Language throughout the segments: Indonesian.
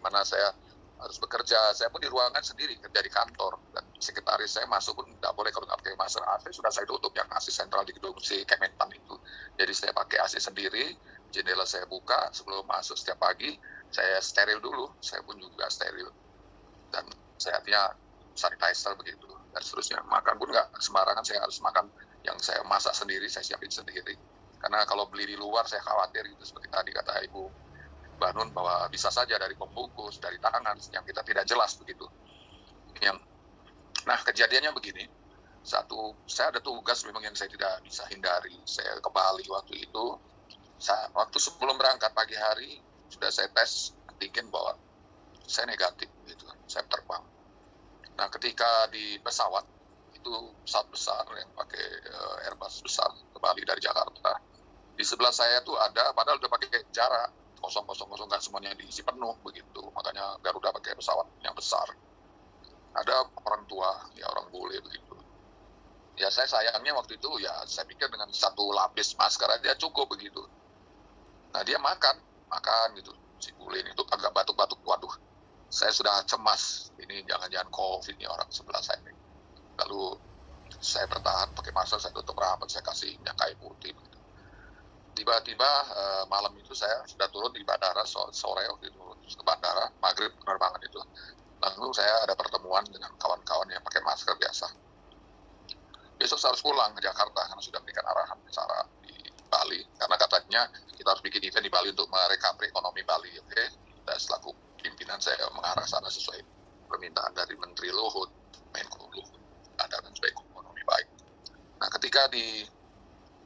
mana saya harus bekerja. Saya pun di ruangan sendiri, kerja di kantor, dan sekretaris saya masuk pun tidak boleh kalau nggak pakai masker. AC sudah saya tutup, yang AC sentral di gedung si Kementan itu. Jadi saya pakai AC sendiri, jendela saya buka, sebelum masuk setiap pagi saya steril dulu, saya pun juga steril, dan saya artinya sanitizer begitu, dan seterusnya. Makan pun nggak sembarangan, saya harus makan yang saya masak sendiri, saya siapin sendiri. Karena kalau beli di luar saya khawatir gitu, seperti tadi kata Ibu Banun, bahwa bisa saja dari pembungkus, dari tangan yang kita tidak jelas begitu. Nah, kejadiannya begini. Satu, saya ada tugas memang yang saya tidak bisa hindari. Saya ke Bali waktu itu. Waktu sebelum berangkat pagi hari sudah saya tes antigen bahwa saya negatif gitu. Saya terbang. Nah, ketika di pesawat itu pesawat besar yang pakai Airbus besar ke Bali dari Jakarta. Di sebelah saya tuh ada, padahal udah pakai jarak kosong, nggak semuanya diisi penuh begitu. Makanya Garuda pakai pesawat yang besar. Ada orang tua, ya orang bule begitu. Ya saya sayangnya waktu itu ya saya pikir dengan satu lapis masker aja cukup begitu. Nah dia makan gitu. Si bule ini tuh agak batuk-batuk, waduh. Saya sudah cemas, ini jangan-jangan COVID nih orang sebelah saya. Lalu saya bertahan pakai masker, saya tutup rapat, saya kasih minyak kayu putih begitu. Tiba-tiba malam itu saya sudah turun di bandara sore waktu itu, terus ke bandara, maghrib penerbangan itu. Lalu saya ada pertemuan dengan kawan-kawan yang pakai masker biasa. Besok saya harus pulang ke Jakarta karena sudah berikan arahan cara di Bali. Karena katanya kita harus bikin event di Bali untuk merecovery ekonomi Bali. Oke, dan selaku pimpinan saya mengarah sana sesuai permintaan dari Menteri Luhut, Menko Luhut, ada supaya ekonomi baik. Nah, ketika di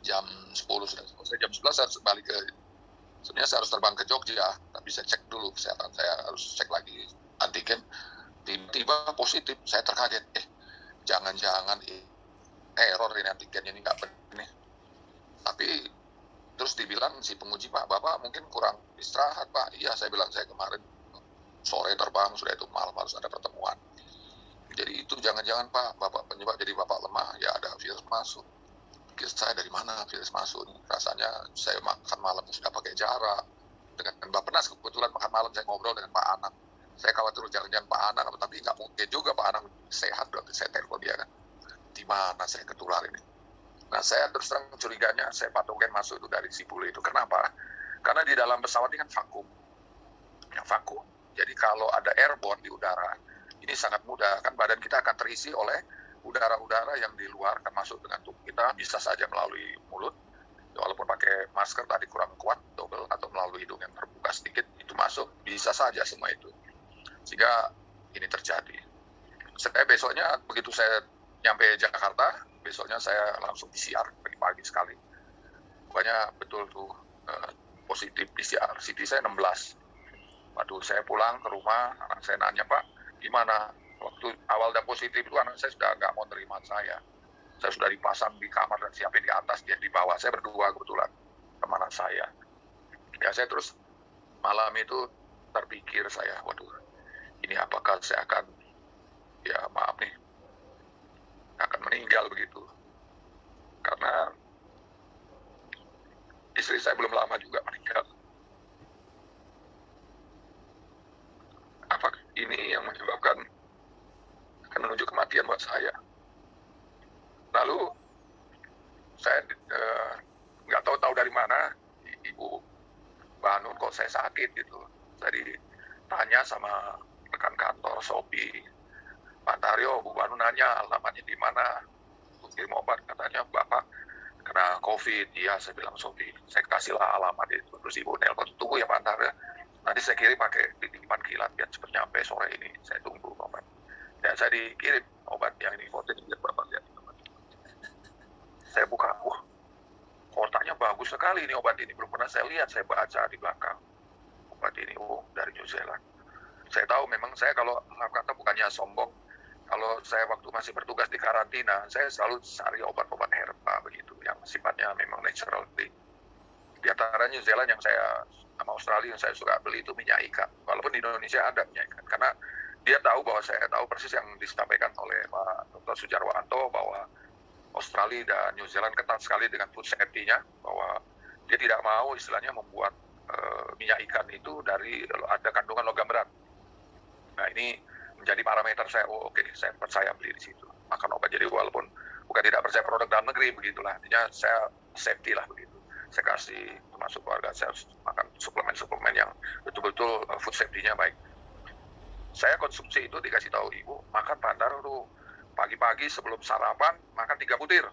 jam 10 sudah selesai, jam 11 saya harus balik ke, sebenarnya saya harus terbang ke Jogja, tapi saya cek dulu kesehatan saya, harus cek lagi antigen. Tiba-tiba positif, saya terkaget, jangan-jangan error ini antigennya ini nggak benar nih. Tapi terus dibilang si penguji, Pak, Bapak mungkin kurang istirahat, Pak. Iya, saya bilang, saya kemarin sore terbang, sudah itu malam harus ada pertemuan. Jadi itu jangan-jangan, Pak, Bapak penyebab jadi Bapak lemah, ya ada virus masuk. Saya dari mana virus masuk? Rasanya saya makan malam sudah pakai jarak. Dengan Mbak Penas kebetulan makan malam saya ngobrol dengan Pak Anang. Saya khawatir jangan-jangan Pak Anang, tapi nggak mungkin juga Pak Anang sehat, berarti saya telepon dia kan. Di mana saya ketular ini? Nah, saya terus terang curiganya saya patogen masuk itu dari si bule itu. Kenapa? Karena di dalam pesawat ini kan vakum. Yang vakum. Jadi kalau ada airborne di udara, ini sangat mudah. Kan badan kita akan terisi oleh udara-udara yang di luar akan masuk dengan tubuh kita, bisa saja melalui mulut, walaupun pakai masker tadi kurang kuat, double, atau melalui hidung yang terbuka sedikit, itu masuk, bisa saja semua itu. Sehingga ini terjadi. Saya besoknya, begitu saya nyampe Jakarta, besoknya saya langsung PCR pagi-pagi sekali. Pokoknya betul tuh positif PCR, CT saya 16. Waduh, saya pulang ke rumah, anak saya nanya, Pak, gimana? Waktu awal dan positif itu anak saya sudah nggak mau terima saya. Saya sudah dipasang di kamar dan siapin di atas, dia di bawah. Saya berdua kebetulan sama anak saya. Ya saya terus malam itu terpikir saya, waduh, ini apakah saya akan, ya maaf nih, akan meninggal begitu. Karena istri saya belum lama juga meninggal. Apakah ini yang menyebabkan akan menuju kematian buat saya? Lalu saya nggak tahu dari mana Ibu Banun kok saya sakit gitu. Saya ditanya sama rekan kantor Sopi, Pak Taryo, Bu Banun nanya alamatnya di mana, kirim obat, katanya Bapak kena COVID. Iya, saya bilang Sopi, saya kasihlah alamat itu. Terus Ibu nelpon, tunggu ya Pak Taryo, nanti saya kirim pakai titipan kilat biar cepat nyampe sore ini. Saya tunggu obat. Ya saya dikirim obat yang ini, foto ini biar Bapak lihat. Saya buka, kotaknya bagus sekali ini obat ini, belum pernah saya lihat, saya baca di belakang. Obat ini, dari New Zealand. Saya tahu memang saya kalau kata bukannya sombong, kalau saya waktu masih bertugas di karantina, saya selalu cari obat-obat herba begitu, yang sifatnya memang natural. Di antara New Zealand yang saya, sama Australia yang saya suka beli itu minyak ikan. Walaupun di Indonesia ada minyak ikan, karena dia tahu bahwa saya tahu persis yang disampaikan oleh Pak Dr. Sujarwanto bahwa Australia dan New Zealand ketat sekali dengan food safety-nya, bahwa dia tidak mau istilahnya membuat minyak ikan itu dari ada kandungan logam berat. menjadi parameter saya. Oh oke, saya percaya beli di situ, makan obat. Jadi walaupun bukan tidak percaya produk dalam negeri, begitulah, artinya saya safety lah begitu. Saya kasih, termasuk keluarga saya makan suplemen-suplemen yang betul-betul food safety-nya baik. Saya konsumsi itu dikasih tahu ibu, makan Pandar tuh pagi-pagi sebelum sarapan makan 3 butir.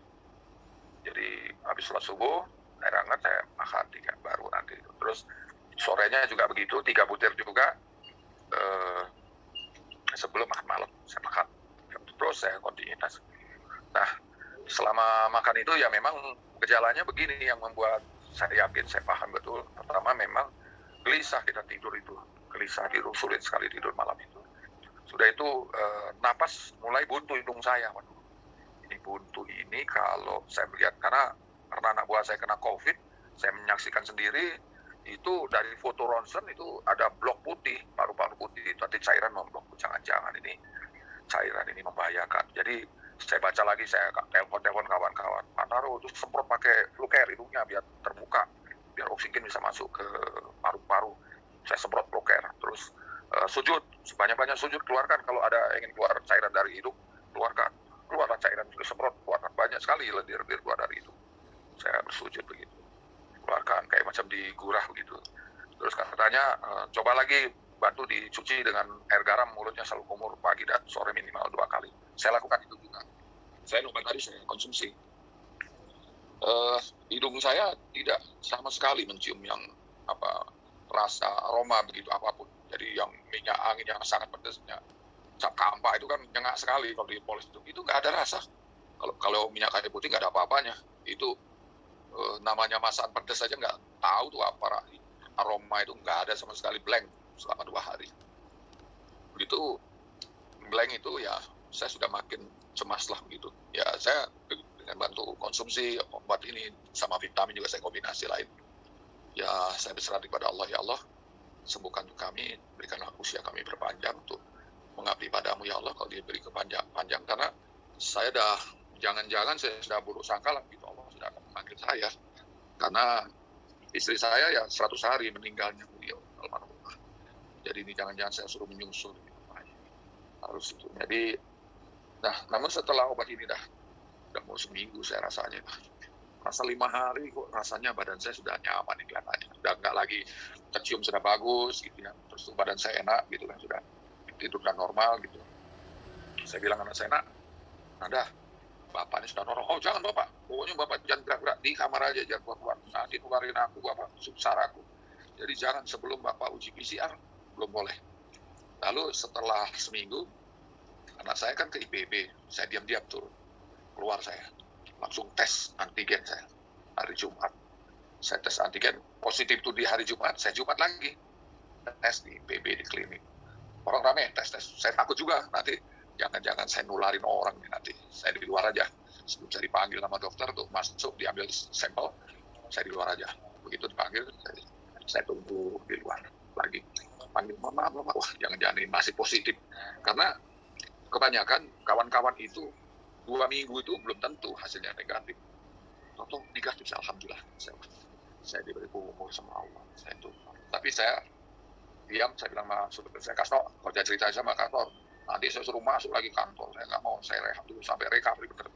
Jadi habis sholat subuh, air hangat saya makan 3 baru nanti. Terus sorenya juga begitu, 3 butir juga. Sebelum makan malam saya makan. Terus saya kontinuitas. Nah, selama makan itu ya memang gejalanya begini yang membuat saya yakin, saya paham betul. Pertama memang gelisah kita tidur itu, gelisah tidur, sulit sekali tidur malam itu. Sudah itu napas mulai buntu hidung saya. Waduh, ini buntu ini kalau saya melihat, karena anak buah saya kena COVID, saya menyaksikan sendiri itu dari foto ronsen itu ada blok putih, paru-paru putih itu, nanti cairan memblok. Jangan-jangan ini cairan ini membahayakan. Jadi saya baca lagi, saya telepon kawan-kawan, Panaro itu semprot pakai Flucare hidungnya biar terbuka, biar oksigen bisa masuk ke paru-paru. Saya semprot Flucare, terus sujud, sebanyak-banyak sujud, keluarkan kalau ada ingin keluar cairan dari hidung, keluarkan, keluarlah cairan, semprot, keluarkan banyak sekali lendir-lendir keluar dari hidung. Saya bersujud begitu, keluarkan kayak macam digurah begitu. Terus katanya coba lagi bantu dicuci dengan air garam mulutnya selalu kumur pagi dan sore minimal 2 kali. Saya lakukan itu juga. Saya lupa tadi saya konsumsi. Hidung saya tidak sama sekali mencium yang rasa aroma begitu apapun. Jadi yang minyak angin yang sangat pedasnya, cap kampak itu kan nyengak sekali kalau dipoles itu nggak ada rasa. Kalau minyak kayu putih nggak ada apa-apanya. Itu namanya masakan pedas saja nggak tahu tuh apa aroma itu, nggak ada sama sekali, blank selama 2 hari. Begitu blank itu ya saya sudah makin cemas lah begitu. Ya saya dengan bantu konsumsi obat ini sama vitamin juga saya kombinasi lain. Ya saya berserah kepada Allah, ya Allah sembuhkan kami, berikanlah usia kami berpanjang untuk mengabdi padamu ya Allah, kalau diberi kepanjang, karena saya dah jangan-jangan saya sudah buruk sangka lah gitu, Allah sudah akan memanggil saya karena istri saya ya 100 hari meninggalnya beliau almarhumah. Jadi ini jangan-jangan saya suruh menyusul harus itu. Jadi nah, namun setelah obat ini udah mau seminggu saya rasanya, rasa 5 hari kok rasanya badan saya sudah nyaman nih kelihatannya, sudah nggak lagi tercium, sudah bagus gitu ya, terus badan saya enak gitu kan, sudah tidur dan normal gitu. Saya bilang anak saya, nak, Nanda, bapak ini sudah normal. Oh jangan bapak, pokoknya bapak jangan gerak-gerak di kamar aja, jangan keluar-keluar, nanti nularin aku, bapak susah aku. Jadi jangan, sebelum bapak uji PCR belum boleh. Lalu setelah seminggu anak saya kan ke IPB, saya diam-diam turun keluar, saya langsung tes antigen saya hari Jumat. Saya tes antigen positif tuh di hari Jumat, saya Jumat lagi tes di IPB di klinik. Orang ramai tes. Saya takut juga nanti jangan-jangan saya nularin orang nih nanti. Saya di luar aja. Sebelum saya dipanggil sama dokter tuh masuk diambil sampel, saya di luar aja. Begitu dipanggil, saya tunggu di luar lagi. Panggil mama, wah jangan-jangan ini masih positif. Karena kebanyakan kawan-kawan itu 2 minggu itu belum tentu hasilnya negatif. Toto negatif, alhamdulillah. Saya diberi umur sama Allah. Tapi saya diam, saya bilang sama supir saya, Kasno, kalau dia cerita sama kantor, nanti saya suruh masuk lagi kantor. Saya nggak mau, saya rehat dulu sampai recovery bener.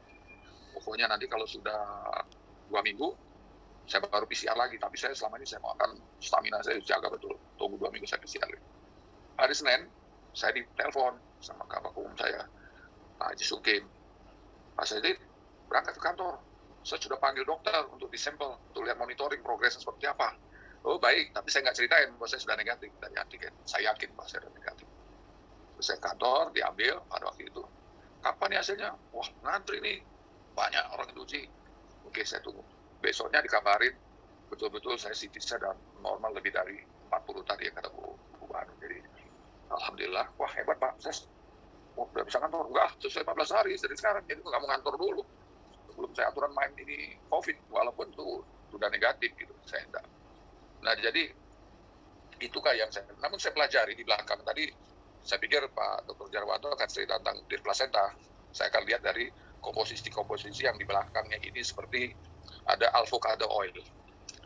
Pokoknya nanti kalau sudah 2 minggu, saya baru PCR lagi. Tapi saya selama ini saya mau akan stamina saya jaga betul. Tunggu 2 minggu saya PCR lagi. Hari Senin, saya ditelepon sama kakak umum saya, Pak Haji Sukim. Pak Saidit, berangkat ke kantor. Saya sudah panggil dokter untuk disampel, untuk lihat monitoring progresnya seperti apa. Oh baik, tapi saya nggak ceritain bahwa saya sudah negatif dari antigen. Saya yakin bahwa saya sudah negatif. Terus saya kantor, diambil pada waktu itu. Kapan nih hasilnya? Wah, ngantri nih. Banyak orang yang uji. Oke, saya tunggu. Besoknya dikabarin, betul-betul saya CT saya dan normal lebih dari 40 tadi yang kata Bu Banu. Jadi, alhamdulillah. Wah, hebat Pak. Saya udah bisa kantor. Enggak, sesuai 14 hari dari sekarang. Jadi nggak mau kantor dulu. Sebelum saya aturan main ini COVID, walaupun itu sudah negatif gitu. Saya enggak. Nah, jadi itukah yang saya, namun saya pelajari di belakang tadi, saya pikir Pak Dr. Jarwanto akan cerita tentang dir placenta. Saya akan lihat dari komposisi yang di belakangnya ini seperti ada avocado oil.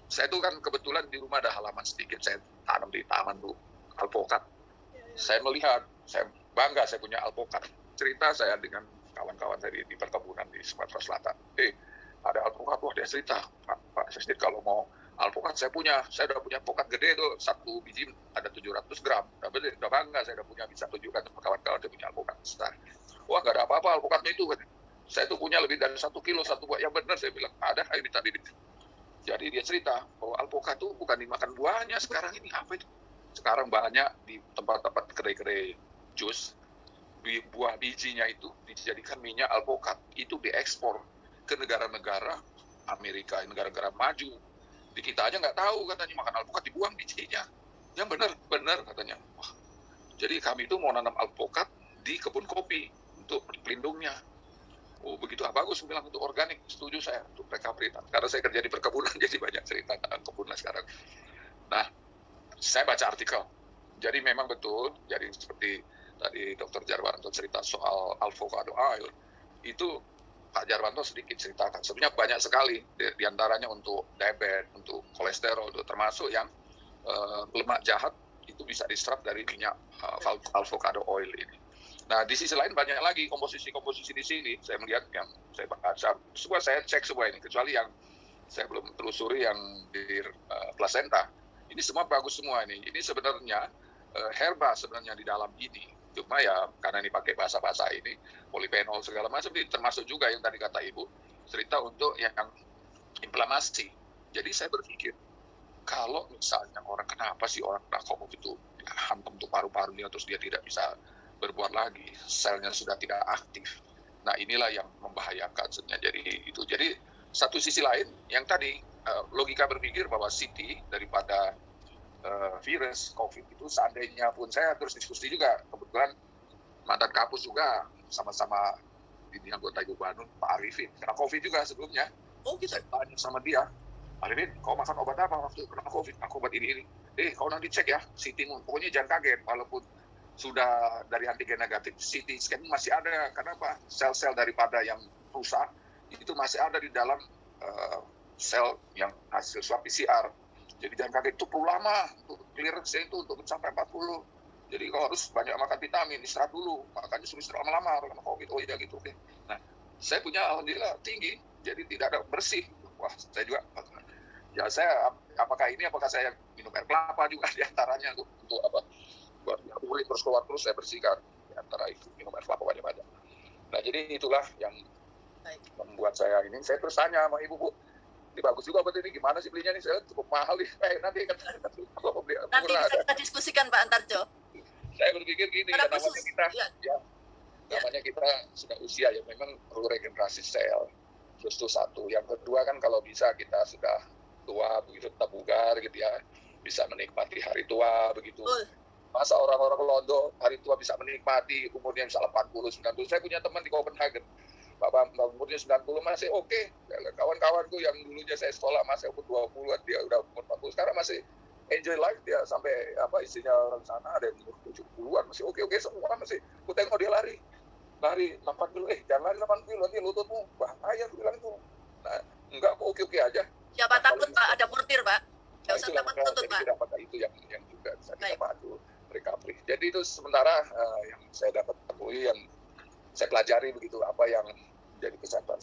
Saya itu kan kebetulan di rumah ada halaman sedikit, saya tanam di taman tuh alpukat. Saya melihat, saya bangga saya punya alpukat. Cerita saya dengan kawan-kawan tadi di perkebunan di Sumatera Selatan. Ada alpukat, wah dia cerita, Pak Sesdir kalau mau alpukat saya udah punya alpukat gede tuh, satu biji ada 700 gram. Udah bangga saya udah punya, bisa tunjukkan sama kawan-kawan saya punya alpukat besar. Wah nggak ada apa-apa alpukatnya itu, saya tuh punya lebih dari 1 kilo satu buah. Yang benar saya bilang, ada ini tadi. Jadi dia cerita bahwa alpukat itu bukan dimakan buahnya sekarang ini, apa itu? Sekarang banyak di tempat-tempat kedai-kedai jus, buah bijinya itu dijadikan minyak alpukat, itu diekspor ke negara-negara Amerika, negara-negara maju. Di kita aja nggak tahu katanya makan alpukat dibuang bijinya. Yang benar katanya. Wah, jadi kami itu mau nanam alpukat di kebun kopi untuk pelindungnya. Oh begitu, bagus bilang untuk organik, setuju saya untuk recovery. Karena saya kerja di perkebunan jadi banyak cerita tentang kebun sekarang. Nah, saya baca artikel. Jadi memang betul, jadi seperti tadi Dr. Jarwanto cerita soal avocado oil, itu Pak Jarwanto sedikit ceritakan. Sebenarnya banyak sekali, diantaranya untuk diabetes, untuk kolesterol, untuk termasuk yang lemak jahat, itu bisa diserap dari minyak avocado oil ini. Nah, di sisi lain banyak lagi komposisi-komposisi di sini. Saya melihat yang saya baca, semua saya cek semua ini, kecuali yang saya belum telusuri yang di placenta. Ini semua bagus semua ini. Ini sebenarnya herba sebenarnya di dalam ini. Cuma ya karena ini pakai bahasa-bahasa ini, polifenol segala macam, ini termasuk juga yang tadi kata Ibu, cerita untuk yang inflamasi. Jadi saya berpikir, kalau misalnya orang kenapa sih orang kena COVID itu hantam tuh paru-parunya terus dia tidak bisa berbuat lagi, selnya sudah tidak aktif. Nah inilah yang membahayakan sebenarnya. Jadi satu sisi lain yang tadi logika berpikir bahwa CT daripada virus COVID itu, seandainya pun saya terus diskusi juga, kebetulan mantan Kapus juga sama-sama ini anggota Ibu Banun, Pak Arifin, kena COVID juga sebelumnya. Oh gitu. Saya tanya sama dia, Arifin, kau makan obat apa waktu kena COVID? Aku obat ini. Kau nanti cek ya CT-mu, pokoknya jangan kaget, walaupun sudah dari antigen negatif, CT scan masih ada. Kenapa? Sel-sel daripada yang rusak itu masih ada di dalam sel yang hasil swab PCR. Jadi jangan kaget, itu perlu lama untuk clearance itu untuk mencapai 40. Jadi kau harus banyak makan vitamin, istirahat dulu, makanya suruh istirahat lama-lama karena COVID. Oh iya gitu, oke. Nah, saya punya alhamdulillah tinggi, jadi tidak ada bersih. Wah, saya juga. Ya apakah saya minum air kelapa juga diantaranya untuk apa? Buat urin terus keluar terus saya bersihkan, di antara itu minum air kelapa banyak-banyak. Nah jadi itulah yang membuat saya ini. Saya terus tanya sama Ibu, Bu, ini bagus juga obat ini, gimana sih belinya nih? Saya cukup mahal nih. Nanti bisa kita diskusikan Pak Antarjo. Saya berpikir gini, namanya kita namanya kita sudah usia ya, memang perlu regenerasi sel. Terus itu satu. Yang kedua kan kalau bisa kita sudah tua begitu, tetap bugar gitu ya, bisa menikmati hari tua begitu. Masa orang-orang Londo hari tua bisa menikmati umurnya bisa 80, 90. Saya punya teman di Copenhagen, Bapak umurnya 90 masih oke. Kawan-kawanku yang dulunya saya sekolah masih umur 20-an, dia udah umur 40, sekarang masih enjoy life dia sampai istrinya orang sana ada yang umur 70-an masih oke semua, masih aku tengok dia lari 8 kilo, jangan lari 8 kilo nanti lututmu bahaya, aku bilang itu. Nah, enggak, kok oke aja. Siapa takut Pak, ada portir Pak. Nggak usah takut lutut Pak. Apakah itu yang juga bisa kita bantu recovery. Jadi itu sementara yang saya dapat temui, yang saya pelajari begitu, apa yang jadi kesempatan